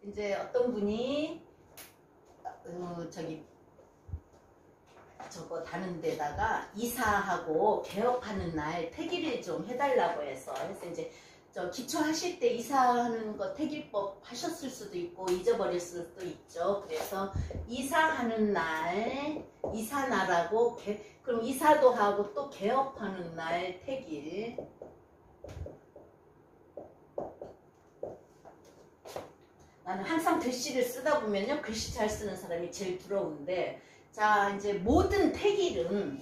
이제 어떤 분이 저거 다는 데다가 이사하고 개업하는 날 태기를 좀 해달라고 해서 이제 저 기초하실 때 이사하는 거 태기법 하셨을 수도 있고 잊어버릴 수도 있죠. 그래서 이사하는 날 이사날하고 그럼 이사도 하고 또 개업하는 날 태길. 나는 항상 글씨를 쓰다 보면요, 글씨 잘 쓰는 사람이 제일 부러운데, 자, 이제 모든 태길은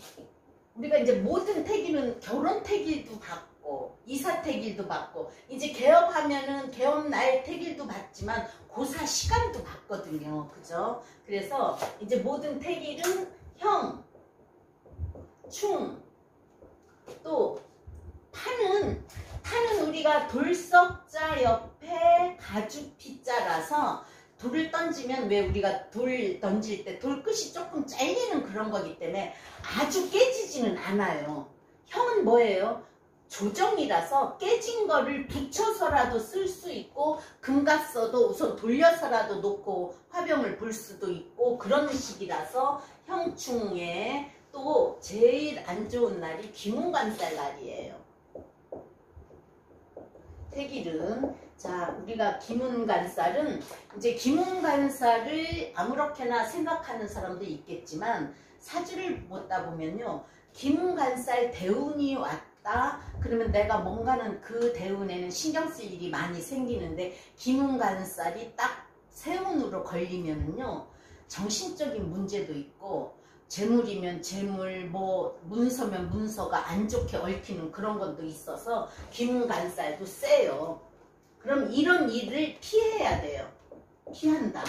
우리가 이제 모든 태길은 결혼 태길도 받고 이사 태길도 받고 이제 개업하면은 개업날 태길도 받지만 고사 시간도 받거든요. 그죠? 그래서 이제 모든 태길은 형, 충, 또 타는 우리가 돌석자 옆에 가죽 피자라서 돌을 던지면 왜 우리가 돌 던질 때 돌 끝이 조금 잘리는 그런 거기 때문에 아주 깨지지는 않아요. 형은 뭐예요? 조정이라서 깨진 거를 붙여서라도 쓸 수 있고 금갔어도 우선 돌려서라도 놓고 화병을 볼 수도 있고 그런 식이라서 형충에 또 제일 안 좋은 날이 귀문관살 날이에요. 태길은 자 우리가 귀문간살은 이제 귀문간살을 아무렇게나 생각하는 사람도 있겠지만 사주를 보다 보면요 귀문간살 대운이 왔다 그러면 내가 뭔가는 그 대운에는 신경 쓸 일이 많이 생기는데 귀문간살이 딱 세운으로 걸리면은요 정신적인 문제도 있고 재물이면 재물, 뭐 문서면 문서가 안 좋게 얽히는 그런 것도 있어서 귀문간살도 세요. 그럼 이런 일을 피해야 돼요. 피한다.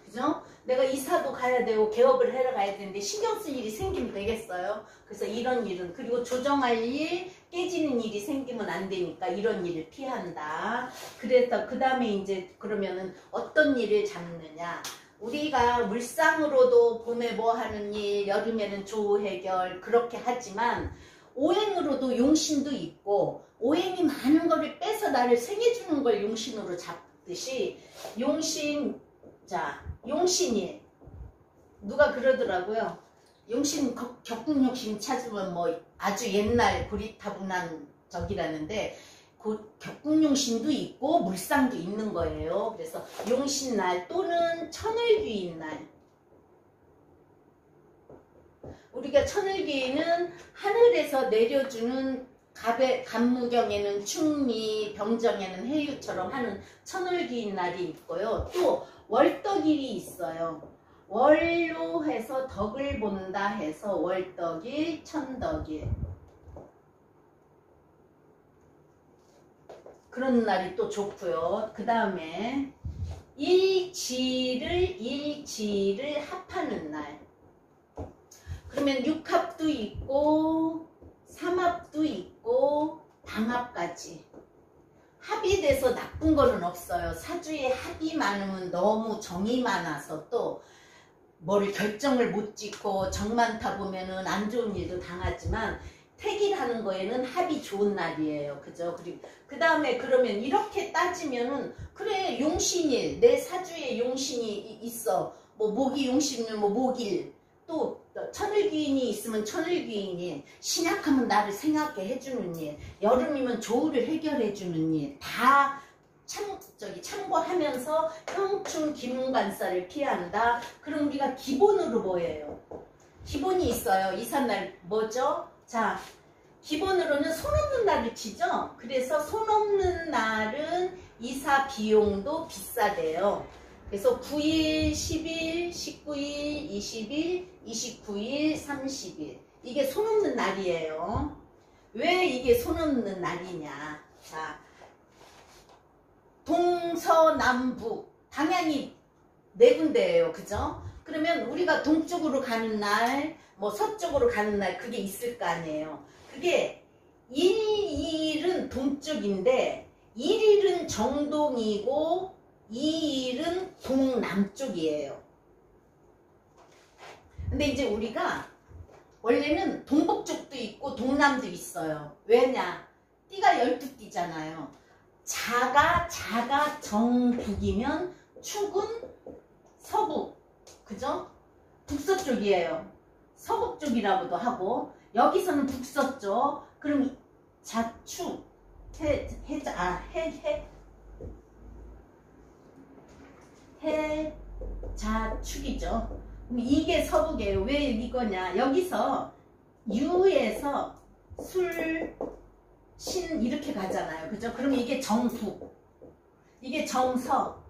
그죠? 내가 이사도 가야 되고 개업을 하러 가야 되는데 신경 쓸 일이 생기면 되겠어요? 그래서 이런 일은 그리고 조정할 일, 깨지는 일이 생기면 안 되니까 이런 일을 피한다. 그래서 그 다음에 이제 그러면은 어떤 일을 잡느냐? 우리가 물상으로도 봄에 뭐 하는 일, 여름에는 조우 해결 그렇게 하지만 오행으로도 용신도 있고 오행이 많은 거를 빼서 나를 생해주는 걸 용신으로 잡듯이 용신, 자 용신이 누가 그러더라고요. 용신 격국용신 찾으면 뭐 아주 옛날 고리타분한 적이라는데 그 격국용신도 있고 물상도 있는 거예요. 그래서 용신날 또는 천을귀인날 우리가 천을귀인은 하늘에서 내려주는 간무경에는 충미, 병정에는 해유처럼 하는 천을귀인 날이 있고요. 또 월덕일이 있어요. 월로 해서 덕을 본다 해서 월덕일, 천덕일 그런 날이 또 좋고요. 그 다음에 일지를 합하는 날. 그러면 육합도 있고 삼합도 있고 방합까지. 합이 돼서 나쁜 거는 없어요. 사주에 합이 많으면 너무 정이 많아서 또 뭐를 결정을 못 짓고 정 많다 보면은 안 좋은 일도 당하지만 태길하는 거에는 합이 좋은 날이에요. 그죠? 그리고 그 다음에 그러면 이렇게 따지면은 그래 용신일 내 사주에 용신이 있어. 뭐 목이 용신이면 뭐 목일 또 천을귀인이 있으면 천을귀인일 신약하면 나를 생각해 해주는 일 여름이면 조우를 해결해 주는 일 다 참고하면서 형충 귀문간살을 피한다. 그럼 우리가 기본으로 뭐예요? 기본이 있어요. 이삿날 뭐죠? 자, 기본으로는 손 없는 날을 치죠. 그래서 손 없는 날은 이사 비용도 비싸대요. 그래서 9일, 10일, 19일, 20일, 29일, 30일 이게 손 없는 날이에요. 왜 이게 손 없는 날이냐? 자, 동서남북 방향이 네 군데예요. 그죠? 그러면 우리가 동쪽으로 가는 날, 뭐 서쪽으로 가는 날 그게 있을 거 아니에요. 그게 1일은 동쪽인데 1일은 정동이고 2일은 동남쪽이에요. 근데 이제 우리가 원래는 동북쪽도 있고 동남도 있어요. 왜냐? 띠가 12띠잖아요. 자가 정북이면 축은 서북, 그죠? 북서쪽이에요. 서북 쪽이라고도 하고, 여기서는 북서쪽. 그럼 자축, 해자축이죠. 그럼 이게 서북이에요. 왜 이거냐? 여기서 유에서 술, 신 이렇게 가잖아요. 그죠? 그러면 이게 정북, 이게 정서.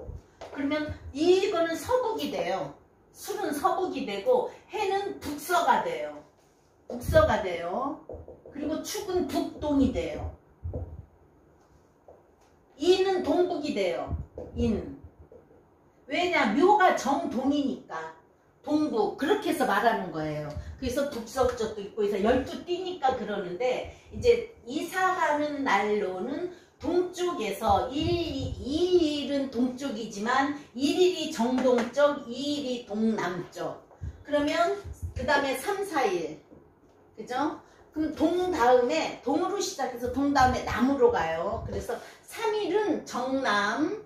그러면 이거는 서북이 돼요. 술은 서북이 되고 해는 북서가 돼요. 북서가 돼요. 그리고 축은 북동이 돼요. 인은 동북이 돼요. 인. 왜냐? 묘가 정동이니까. 동북. 그렇게 해서 말하는 거예요. 그래서 북서쪽도 있고 해서 12띠니까 그러는데, 이제 이사 가는 날로는 동쪽에서 2일은 동쪽이지만 1일이 정동쪽, 2일이 동남쪽. 그러면 그 다음에 3, 4일. 그죠? 그럼 동 다음에, 동으로 시작해서 동 다음에 남으로 가요. 그래서 3일은 정남,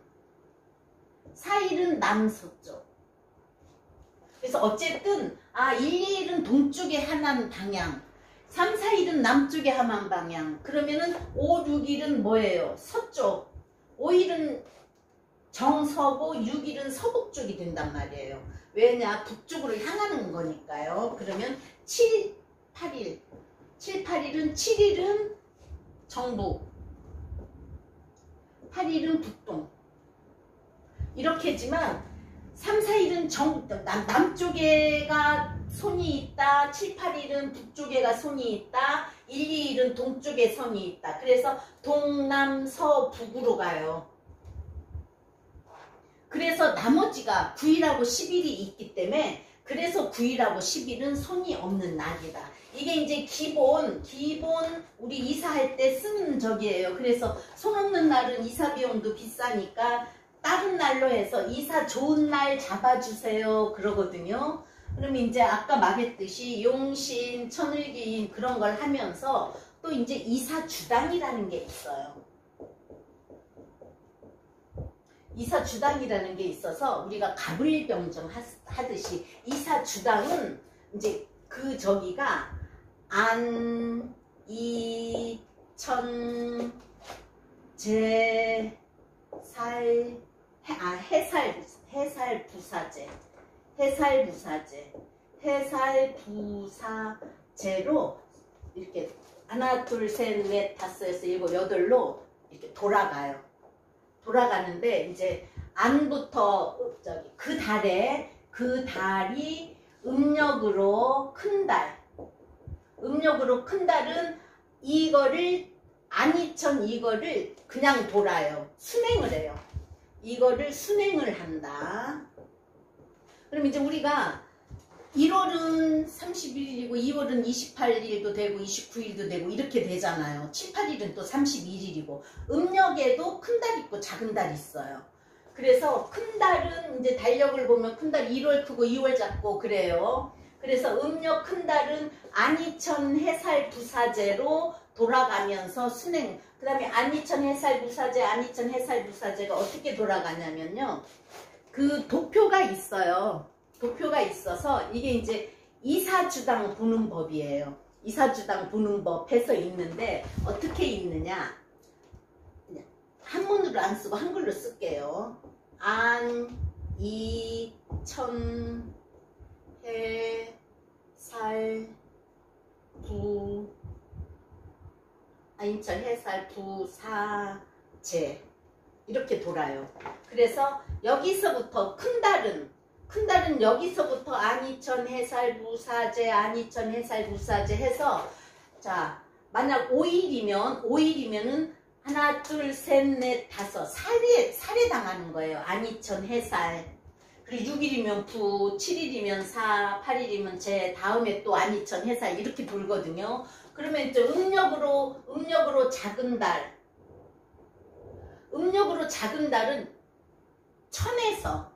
4일은 남서쪽. 그래서 어쨌든 1, 2일은 동쪽에 하나는 방향, 3, 4일은 남쪽에 하나는 방향. 그러면은 5, 6일은 뭐예요? 서쪽. 5일은 정서고 6일은 서북 쪽이 된단 말이에요. 왜냐? 북쪽으로 향하는 거니까요. 그러면 7, 8일. 7, 8일은 7일은 정북, 8일은 북동. 이렇게 했지만 3, 4일은 남쪽에가 손이 있다. 7, 8일은 북쪽에가 손이 있다. 1, 2일은 동쪽에 손이 있다. 그래서 동남서 북으로 가요. 그래서 나머지가 9일하고 10일이 있기 때문에, 그래서 9일하고 10일은 손이 없는 날이다. 이게 이제 기본 우리 이사할 때 쓰는 적이에요. 그래서 손 없는 날은 이사 비용도 비싸니까 다른 날로 해서 이사 좋은 날 잡아주세요 그러거든요. 그러면 이제 아까 말했듯이 용신, 천을기인 그런 걸 하면서 또 이제 이사 주당이라는 게 있어요. 이사 주당이라는 게 있어서 우리가 가불병정 하듯이 이사 주당은 이제 그 저기가 안, 이, 천, 제, 살, 해살부사제, 해살부사제로 이렇게 하나, 둘, 셋, 넷, 다섯, 여섯, 일곱, 여덟로 이렇게 돌아가요. 돌아가는데 이제 안부터 저기 그 달이 음력으로 큰 달은 이거를 안이천 이거를 그냥 돌아요. 순행을 해요. 이거를 순행을 한다. 그럼 이제 우리가 1월은 31일이고 2월은 28일도 되고 29일도 되고 이렇게 되잖아요. 7, 8일은 또 31일이고 음력에도 큰 달 있고 작은 달 있어요. 그래서 큰 달은 이제 달력을 보면 큰 달 1월 크고 2월 작고 그래요. 그래서 음력 큰 달은 안이천 해살부사제로 돌아가면서 순행. 그 다음에 안이천 해살부사제가 어떻게 돌아가냐면요. 그 도표가 있어요. 도표가 있어서 이게 이제 이사주당 보는 법이에요. 이사주당 보는 법에서 있는데 어떻게 있느냐. 한문으로 안 쓰고 한글로 쓸게요. 안, 이, 천, 해, 살, 부, 안이천 해살, 부, 사, 제 이렇게 돌아요. 그래서 여기서부터 큰 달은 여기서부터 안이천 해살부사제 해서 자 만약 5일이면은 하나 둘 셋 넷 다섯 살에 당하는 거예요. 안이천 해살. 그리고 6일이면 부, 7일이면 사, 8일이면 제, 다음에 또 안이천 해살 이렇게 돌거든요. 그러면 이제 음력으로 작은 달은 천에서,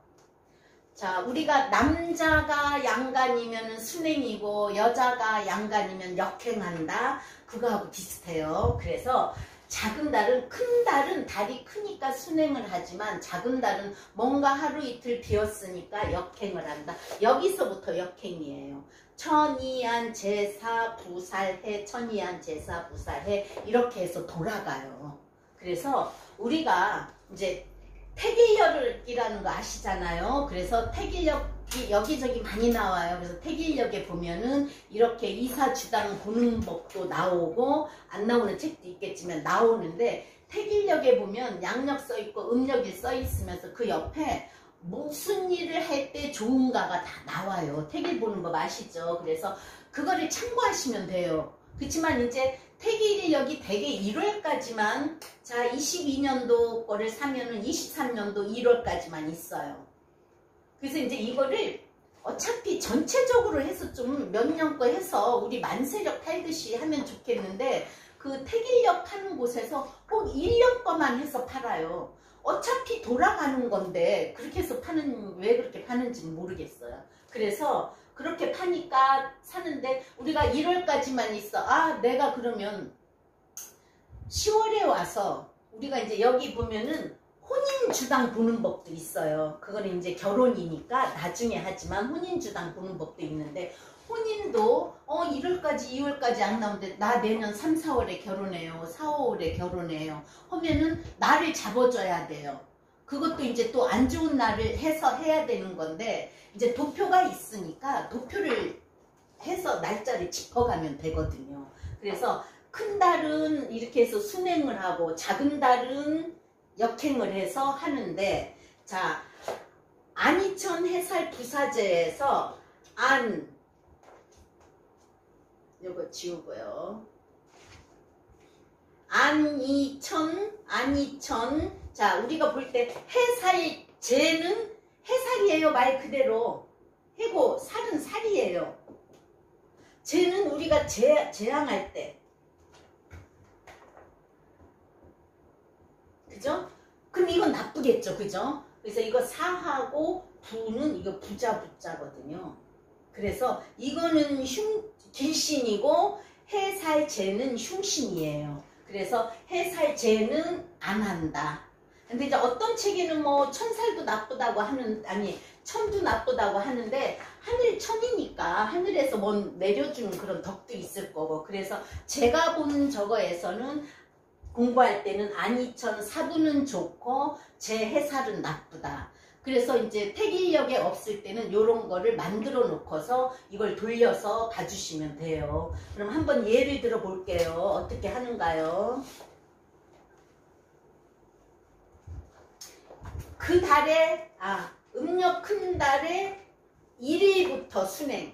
자 우리가 남자가 양간이면 순행이고 여자가 양간이면 역행한다. 그거하고 비슷해요. 그래서 작은 달은, 큰 달은 달이 크니까 순행을 하지만 작은 달은 뭔가 하루 이틀 비었으니까 역행을 한다. 여기서부터 역행이에요. 천이안 제사 부살해, 천이안 제사 부살해, 이렇게 해서 돌아가요. 그래서 우리가 이제 태길력이라는 거 아시잖아요. 그래서 태길력이 여기저기 많이 나와요. 그래서 태길력에 보면은 이렇게 이사주당 보는 법도 나오고, 안 나오는 책도 있겠지만 나오는데, 태길력에 보면 양력 써있고 음력이 써있으면서 그 옆에 무슨 일을 할 때 좋은가가 다 나와요. 태길 보는 법 아시죠? 그래서 그거를 참고하시면 돼요. 그렇지만 이제 태길력이 대개 1월까지만, 자 22년도 거를 사면은 23년도 1월까지만 있어요. 그래서 이제 이거를 어차피 전체적으로 해서 좀 몇 년 거 해서 우리 만세력 팔듯이 하면 좋겠는데, 그 태길력 파는 곳에서 꼭 1년 거만 해서 팔아요. 어차피 돌아가는 건데 그렇게 해서 왜 그렇게 파는지는 모르겠어요. 그래서 그렇게 파니까 사는데, 우리가 1월까지만 있어. 아, 내가 그러면 10월에 와서, 우리가 이제 여기 보면은 혼인주당 보는 법도 있어요. 그거는 이제 결혼이니까 나중에 하지만 혼인주당 보는 법도 있는데, 혼인도 1월까지 2월까지 안 나오는데 나 내년 3, 4월에 결혼해요. 4, 5월에 결혼해요. 하면은 날을 잡아줘야 돼요. 그것도 이제 또 안 좋은 날을 해서 해야 되는 건데, 이제 도표가 있으니까 도표를 해서 날짜를 짚어가면 되거든요. 그래서 큰 달은 이렇게 해서 순행을 하고 작은 달은 역행을 해서 하는데, 자 안이천 해살 부사제에서 요거 지우고요. 안이천, 자 우리가 볼 때 해살제는 해살이에요. 말 그대로. 해고 살은 살이에요. 제는 우리가 제항할 때, 그죠? 그럼 이건 나쁘겠죠, 그죠? 그래서 이거 사하고 부는 이거 부자거든요. 그래서 이거는 길신이고 해살제는 흉신이에요. 그래서 해살제는 안 한다. 근데 이제 어떤 책에는 뭐 천살도 나쁘다고 하는, 아니 천도 나쁘다고 하는데, 하늘 천이니까 하늘에서 뭐 내려주는 그런 덕도 있을 거고, 그래서 제가 본 저거에서는 공부할 때는 안이천 사부는 좋고 제 해살은 나쁘다. 그래서 이제 태길력에 없을 때는 이런 거를 만들어 놓고서 이걸 돌려서 봐주시면 돼요. 그럼 한번 예를 들어 볼게요. 어떻게 하는가요? 그 달에, 음력 큰 달에 1일부터 순행.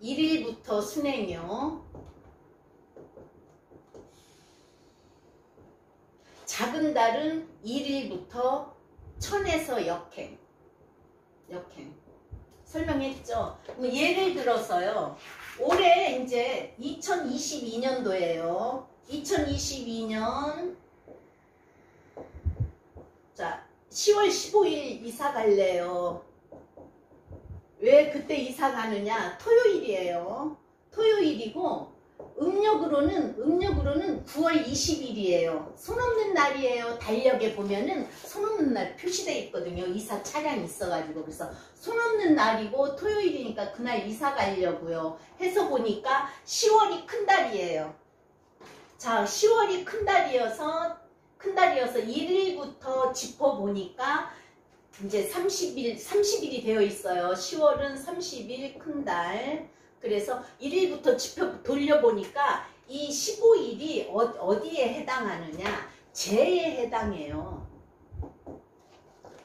1일부터 순행이요. 작은 달은 1일부터 천에서 역행. 설명했죠? 예를 들어서요. 올해 이제 2022년도예요. 2022년 자 10월 15일 이사 갈래요. 왜 그때 이사 가느냐? 토요일이에요. 토요일이고 음력으로는 9월 20일이에요. 손 없는 날이에요. 달력에 보면은 손 없는 날 표시되어 있거든요. 이사 차량이 있어가지고. 그래서 손 없는 날이고 토요일이니까 그날 이사 가려고요. 해서 보니까 10월이 큰 달이에요. 자, 10월이 큰 달이어서 1일부터 짚어보니까 이제 30일이 되어 있어요. 10월은 30일 큰 달. 그래서 1일부터 돌려보니까 이 15일이 어디에 해당하느냐? 재에 해당해요.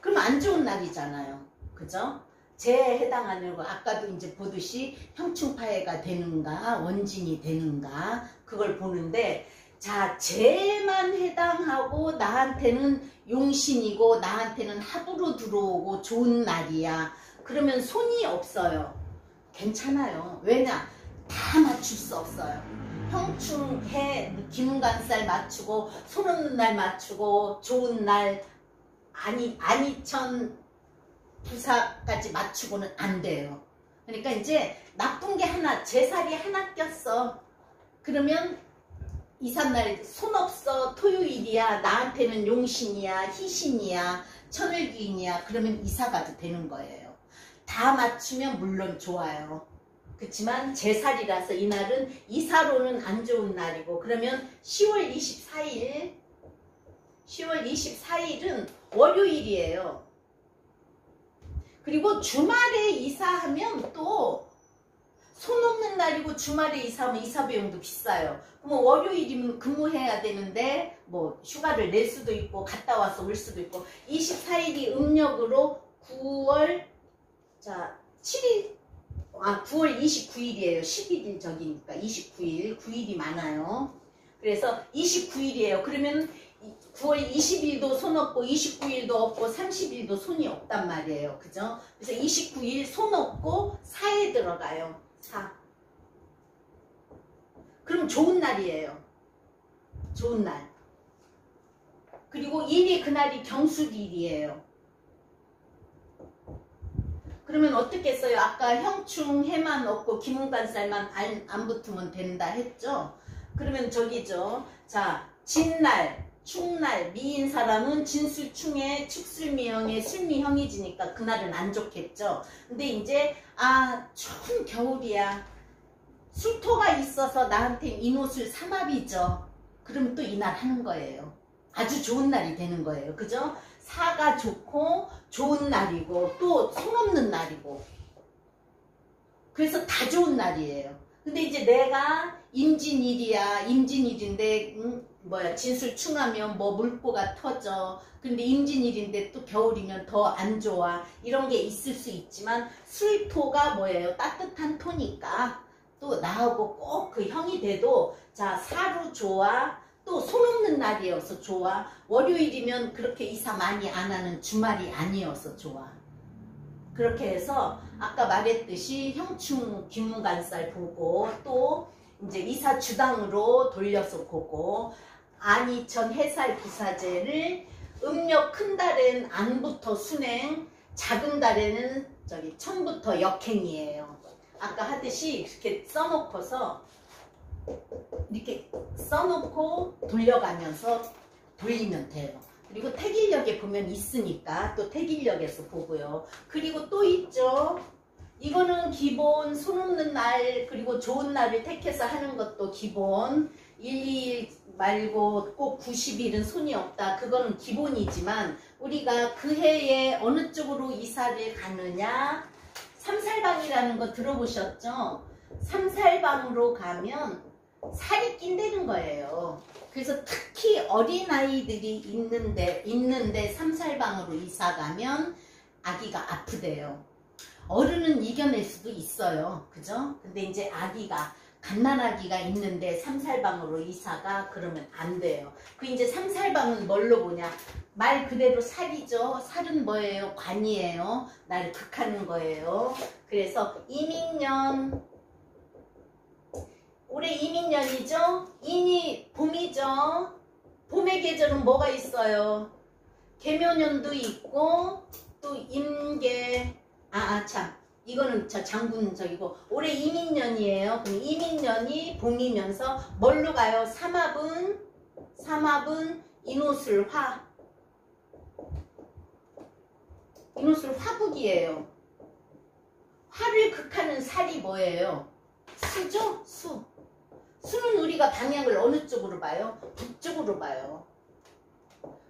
그럼 안 좋은 날이잖아요. 그죠? 재에 해당하는 거, 아까도 이제 보듯이 형충파해가 되는가 원진이 되는가 그걸 보는데, 자 재에만 해당하고 나한테는 용신이고 나한테는 합으로 들어오고 좋은 날이야. 그러면 손이 없어요. 괜찮아요. 왜냐? 다 맞출 수 없어요. 형충, 해, 기문간살 맞추고 손 없는 날 맞추고 좋은 날 안이천 부사까지 맞추고는 안 돼요. 그러니까 이제 나쁜 게 하나, 제살이 하나 꼈어. 그러면 이삿날 손 없어 토요일이야 나한테는 용신이야 희신이야 천을기인이야 그러면 이사 가도 되는 거예요. 다 맞추면 물론 좋아요. 그렇지만 제살이라서 이날은 이사로는 안 좋은 날이고 그러면 10월 24일은 월요일이에요. 그리고 주말에 이사하면 또 손 없는 날이고 주말에 이사하면 이사 비용도 비싸요. 그럼 월요일이면 근무해야 되는데 뭐 휴가를 낼 수도 있고 갔다 와서 올 수도 있고 24일이 음력으로 9월 29일이에요. 11일 저기니까 29일 9일이 많아요. 그래서 29일이에요. 그러면 9월 20일도 손 없고 29일도 없고 30일도 손이 없단 말이에요. 그죠? 그래서 29일 손 없고 4에 들어가요. 4. 그럼 좋은 날이에요. 좋은 날. 그리고 일이 그날이 경술일이에요. 그러면 어떻게 써요? 아까 형충 해만 없고 기문간살만 안 붙으면 된다 했죠? 그러면 저기죠. 자, 진날, 충날, 미인 사람은 진술충에 축술미형에 술미형이지니까 그날은 안 좋겠죠? 근데 이제 추운 겨울이야. 술토가 있어서 나한테 인호술 삼합이죠. 그러면 또 이날 하는 거예요. 아주 좋은 날이 되는 거예요. 그죠? 사가 좋고 좋은 날이고 또 손 없는 날이고 그래서 다 좋은 날이에요. 근데 이제 내가 임진일이야. 임진일인데 진술충하면 뭐 물보가 터져. 근데 임진일인데 또 겨울이면 더 안 좋아. 이런 게 있을 수 있지만 술토가 뭐예요? 따뜻한 토니까 또 나하고 꼭 그 형이 돼도 자 사루 좋아. 또 손 없는 날이어서 좋아. 월요일이면 그렇게 이사 많이 안 하는 주말이 아니어서 좋아. 그렇게 해서 아까 말했듯이 형충 기문간살 보고 또 이제 이사 주당으로 돌려서 보고 안이천 해살 부사제를 음력 큰 달엔 안부터 순행, 작은 달에는 저기 천부터 역행이에요. 아까 하듯이 이렇게 써놓고서 이렇게 써놓고 돌려가면서 돌리면 돼요. 그리고 태길력에 보면 있으니까 또 태길력에서 보고요. 그리고 또 있죠. 이거는 기본 손 없는 날 그리고 좋은 날을 택해서 하는 것도 기본 1, 2일 말고 꼭 90일은 손이 없다. 그거는 기본이지만 우리가 그 해에 어느 쪽으로 이사를 가느냐 삼살방이라는 거 들어보셨죠? 삼살방으로 가면 살이 낀다는 거예요. 그래서 특히 어린아이들이 있는데 삼살방으로 이사 가면 아기가 아프대요. 어른은 이겨낼 수도 있어요. 그죠? 근데 이제 아기가 갓난아기가 있는데 삼살방으로 이사가 그러면 안 돼요. 그 이제 삼살방은 뭘로 보냐? 말 그대로 살이죠. 살은 뭐예요? 관이에요. 나를 극하는 거예요. 그래서 이민년 올해 이민년이죠? 인이 봄이죠? 봄의 계절은 뭐가 있어요? 계묘년도 있고 또 임계 참 이거는 저 장군 저기고 올해 이민년이에요. 그럼 이민년이 봄이면서 뭘로 가요? 삼합은 인호술 화 인호술 화국이에요. 화를 극하는 살이 뭐예요? 수죠? 수. 수는 우리가 방향을 어느 쪽으로 봐요? 북쪽으로 봐요.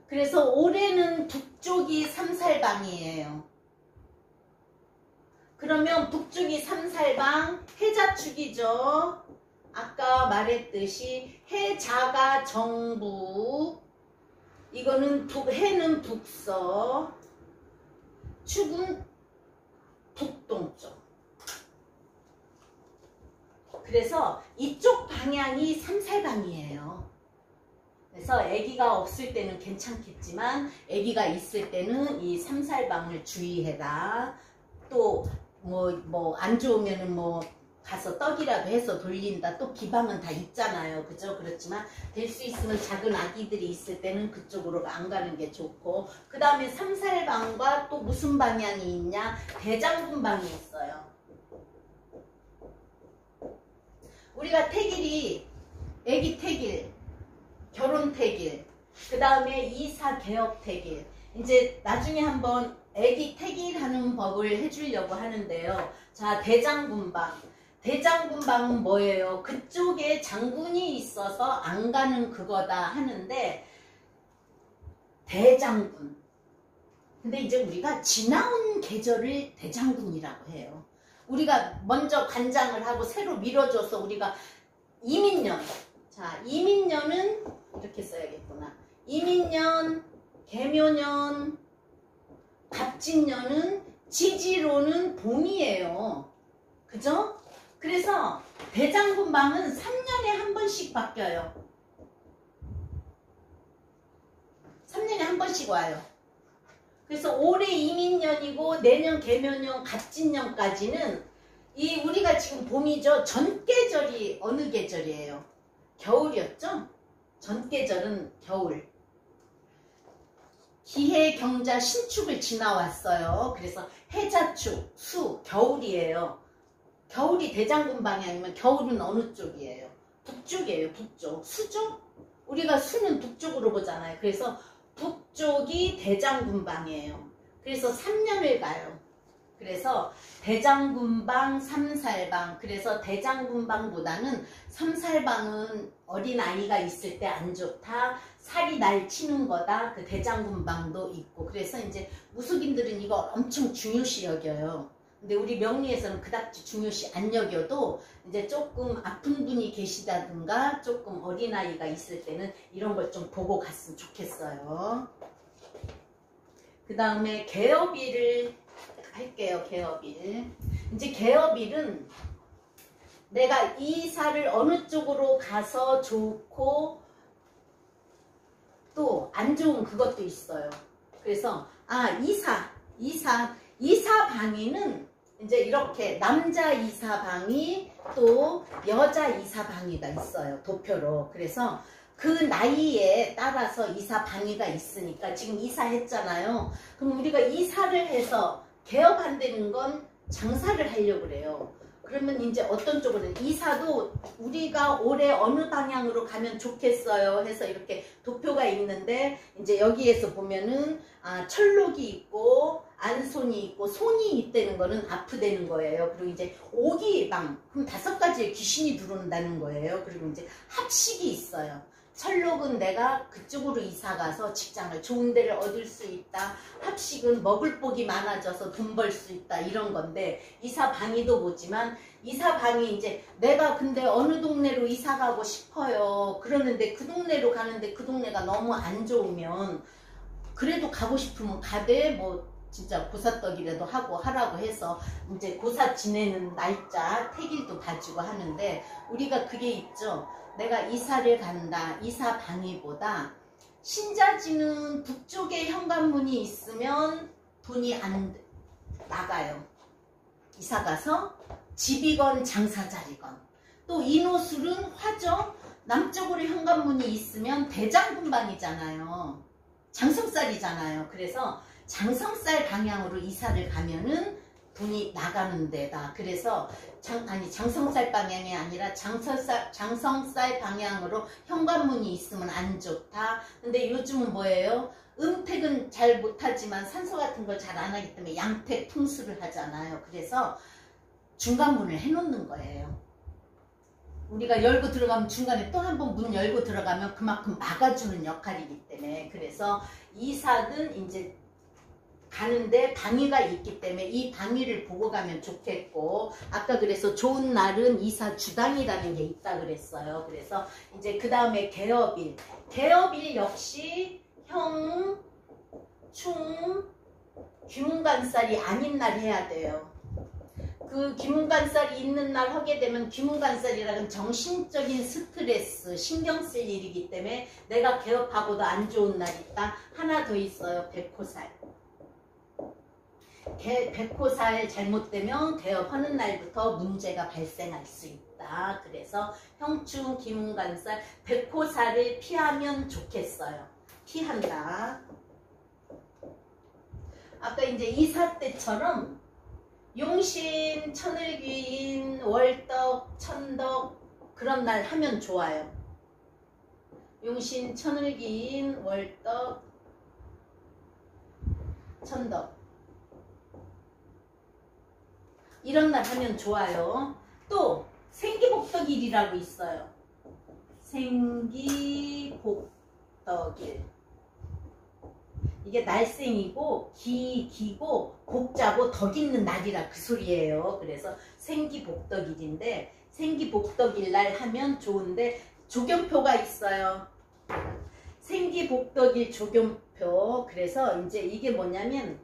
그래서 올해는 북쪽이 삼살방이에요. 그러면 북쪽이 삼살방 해자축이죠. 아까 말했듯이 해자가 정북 이거는 해는 북서 축은 북동쪽. 그래서 이쪽 방향이 삼살방이에요. 그래서 아기가 없을 때는 괜찮겠지만 아기가 있을 때는 이 삼살방을 주의해라. 또 뭐 안 좋으면은 뭐 가서 떡이라도 해서 돌린다. 또 비방은 다 있잖아요. 그죠? 그렇지만 될 수 있으면 작은 아기들이 있을 때는 그쪽으로 안 가는 게 좋고 그 다음에 삼살방과 또 무슨 방향이 있냐? 대장군방이 있어요. 우리가 태길이 애기 태길 결혼택일, 그 다음에 이사 개업택일. 이제 나중에 한번 애기 택일하는 법을 해주려고 하는데요. 자, 대장군방. 대장군방은 뭐예요? 그쪽에 장군이 있어서 안 가는 그거다 하는데, 대장군. 근데 이제 우리가 지나온 계절을 대장군이라고 해요. 우리가 먼저 관장을 하고 새로 밀어줘서 우리가 이민년. 자, 이민년은 이렇게 써야겠구나. 이민년, 개묘년, 갑진년은 지지로는 봄이에요. 그죠? 그래서 대장군방은 3년에 한 번씩 바뀌어요. 3년에 한 번씩 와요. 그래서 올해 이민년이고 내년 개묘년, 갑진년까지는 이 우리가 지금 봄이죠. 전계절이 어느 계절이에요? 겨울이었죠? 전계절은 겨울. 기해, 경자, 신축을 지나왔어요. 그래서 해자축, 수, 겨울이에요. 겨울이 대장군방이 아니면 겨울은 어느 쪽이에요? 북쪽이에요. 북쪽. 수죠? 우리가 수는 북쪽으로 보잖아요. 그래서 북쪽이 대장군방이에요. 그래서 3년을 가요. 그래서 대장군방, 삼살방. 그래서 대장군방보다는 삼살방은 어린아이가 있을 때 안 좋다. 살이 날 치는 거다. 그 대장군방도 있고. 그래서 이제 무속인들은 이거 엄청 중요시 여겨요. 근데 우리 명리에서는 그닥지 중요시 안 여겨도 이제 조금 아픈 분이 계시다든가 조금 어린아이가 있을 때는 이런 걸 좀 보고 갔으면 좋겠어요. 그 다음에 개업일을 할게요. 개업일. 이제 개업일은 내가 이사를 어느 쪽으로 가서 좋고 또 안 좋은 그것도 있어요. 그래서 이사 방위는 이제 이렇게 남자 이사방이 또 여자 이사방위가 있어요. 도표로. 그래서 그 나이에 따라서 이사방위가 있으니까 지금 이사했잖아요. 그럼 우리가 이사를 해서 개업한다는 건 장사를 하려고 그래요. 그러면 이제 어떤 쪽으로는 이사도 우리가 올해 어느 방향으로 가면 좋겠어요 해서 이렇게 도표가 있는데 이제 여기에서 보면은 철록이 있고 안손이 있고 손이 있다는 거는 아프다는 거예요. 그리고 이제 오기방, 그럼 5가지의 귀신이 들어온다는 거예요. 그리고 이제 합식이 있어요. 철록은 내가 그쪽으로 이사가서 직장을 좋은 데를 얻을 수 있다. 합식은 먹을 복이 많아져서 돈 벌 수 있다. 이런 건데 이사방위도 보지만 이사방위 이제 내가 근데 어느 동네로 이사 가고 싶어요. 그러는데 그 동네로 가는데 그 동네가 너무 안 좋으면 그래도 가고 싶으면 가되 뭐 진짜 고사떡이라도 하고 하라고 해서 이제 고사 지내는 날짜 택일도 봐주고 하는데 우리가 그게 있죠. 내가 이사를 간다. 이사 방위보다 신자지는 북쪽에 현관문이 있으면 돈이 안 나가요. 이사 가서 집이건 장사자리건. 또 인호술은 화죠. 남쪽으로 현관문이 있으면 대장군방이잖아요. 장성살이잖아요. 그래서 장성살 방향으로 이사를 가면은 돈이 나가는 데다. 그래서 장성살 방향이 아니라 장성살 방향으로 현관문이 있으면 안 좋다. 근데 요즘은 뭐예요? 음택은 잘 못하지만 산소 같은 걸 잘 안 하기 때문에 양택 풍수를 하잖아요. 그래서 중간문을 해놓는 거예요. 우리가 열고 들어가면 중간에 또 한 번 문 열고 들어가면 그만큼 막아주는 역할이기 때문에 그래서 이사든 이제 가는데 방위가 있기 때문에 이 방위를 보고 가면 좋겠고 아까 그래서 좋은 날은 이사 주당이라는 게 있다 그랬어요. 그래서 이제 그 다음에 개업일. 개업일 역시 형, 충, 귀문간살이 아닌 날 해야 돼요. 그 귀문간살이 있는 날 하게 되면 귀문간살이라는 정신적인 스트레스, 신경 쓸 일이기 때문에 내가 개업하고도 안 좋은 날 있다. 하나 더 있어요. 백호살. 백호살 잘못되면 개업하는 날부터 문제가 발생할 수 있다. 그래서 형충, 귀문간살, 백호살을 피하면 좋겠어요. 피한다. 아까 이제 이사 때처럼 용신, 천을귀인, 월덕, 천덕 그런 날 하면 좋아요. 용신, 천을기인, 월덕, 천덕. 이런 날 하면 좋아요. 또 생기복덕일이라고 있어요. 생기복덕일. 이게 날생이고 기고 복자고 덕 있는 날이라 그 소리예요. 그래서 생기복덕일인데 생기복덕일 날 하면 좋은데 조견표가 있어요. 생기복덕일 조견표. 그래서 이제 이게 뭐냐면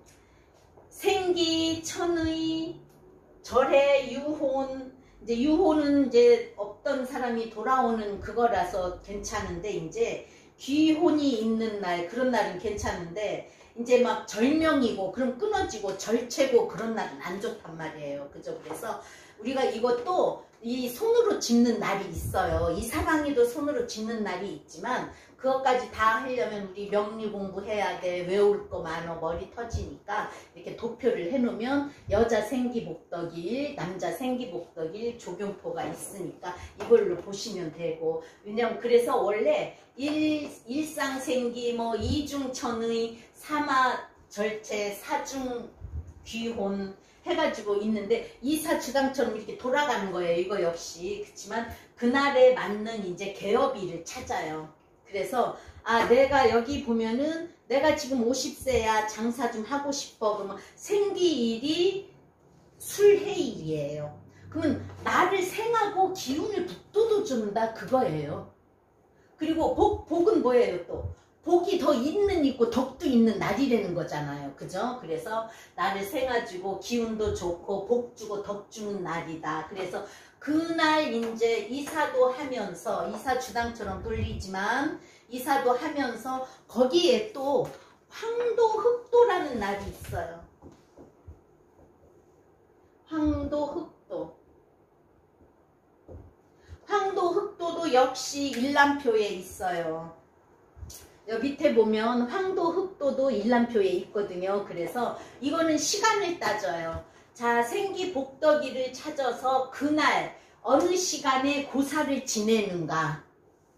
생기, 천의, 절해, 유혼. 이제 유혼은 이제 없던 사람이 돌아오는 그거라서 괜찮은데 이제 귀혼이 있는 날 그런 날은 괜찮은데 이제 막 절명이고 그럼 끊어지고 절체고 그런 날은 안 좋단 말이에요. 그죠? 그래서 우리가 이것도 이 손으로 짚는 날이 있어요. 이 사방에도 손으로 짚는 날이 있지만 그것까지 다 하려면 우리 명리 공부해야 돼. 외울 거 많어. 머리 터지니까 이렇게 도표를 해놓으면 여자 생기복덕일, 남자 생기복덕일 조경표가 있으니까 이걸로 보시면 되고 왜냐면 그래서 원래 일상생기, 뭐 이중천의, 사마절체, 사중귀혼 해가지고 있는데 이사주당처럼 이렇게 돌아가는 거예요. 이거 역시. 그렇지만 그날에 맞는 이제 개업일을 찾아요. 그래서 내가 여기 보면은 내가 지금 50세야 장사 좀 하고 싶어. 그러면 생기일이 술해일이에요. 그러면 나를 생하고 기운을 북돋워 준다 그거예요. 그리고 복은 뭐예요 또? 복이 더 있는 있고 덕도 있는 날이라는 거잖아요. 그죠? 그래서 나를 생아주고 기운도 좋고 복 주고 덕 주는 날이다. 그래서 그날 이제 이사도 하면서 이사 주당처럼 돌리지만 이사도 하면서 거기에 또 황도 흑도라는 날이 있어요. 황도 흑도. 황도 흑도도 역시 일람표에 있어요. 여기 밑에 보면 황도 흑도도 일람표에 있거든요. 그래서 이거는 시간을 따져요. 자, 생기복덕일을 찾아서 그날 어느 시간에 고사를 지내는가.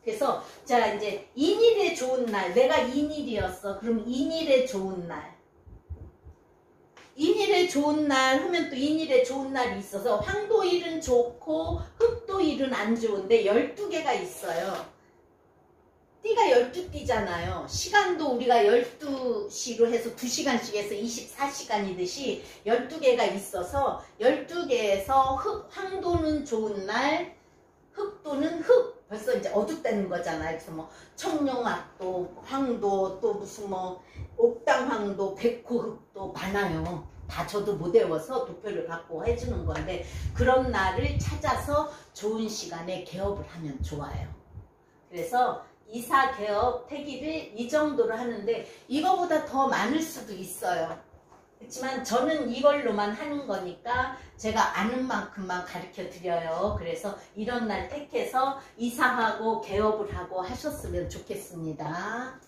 그래서 자 이제 인일에 좋은 날, 내가 인일이었어. 그럼 인일에 좋은 날. 인일에 좋은 날 하면 또 인일에 좋은 날이 있어서 황도일은 좋고 흑도일은 안 좋은데 12개가 있어요. 띠가 12띠잖아요. 시간도 우리가 12시로 해서 2시간씩 해서 24시간이듯이 12개가 있어서 12개에서 황도는 좋은 날, 흑도는 벌써 이제 어둡다는 거잖아요. 그래서 뭐 청룡학도, 황도, 또 무슨 뭐 옥당황도, 백호흑도 많아요. 다 저도 못 외워서 도표를 갖고 해주는 건데 그런 날을 찾아서 좋은 시간에 개업을 하면 좋아요. 그래서 이사, 개업, 태기를 이 정도로 하는데 이거보다 더 많을 수도 있어요. 그렇지만 저는 이걸로만 하는 거니까 제가 아는 만큼만 가르쳐 드려요. 그래서 이런 날 택해서 이사하고 개업을 하고 하셨으면 좋겠습니다.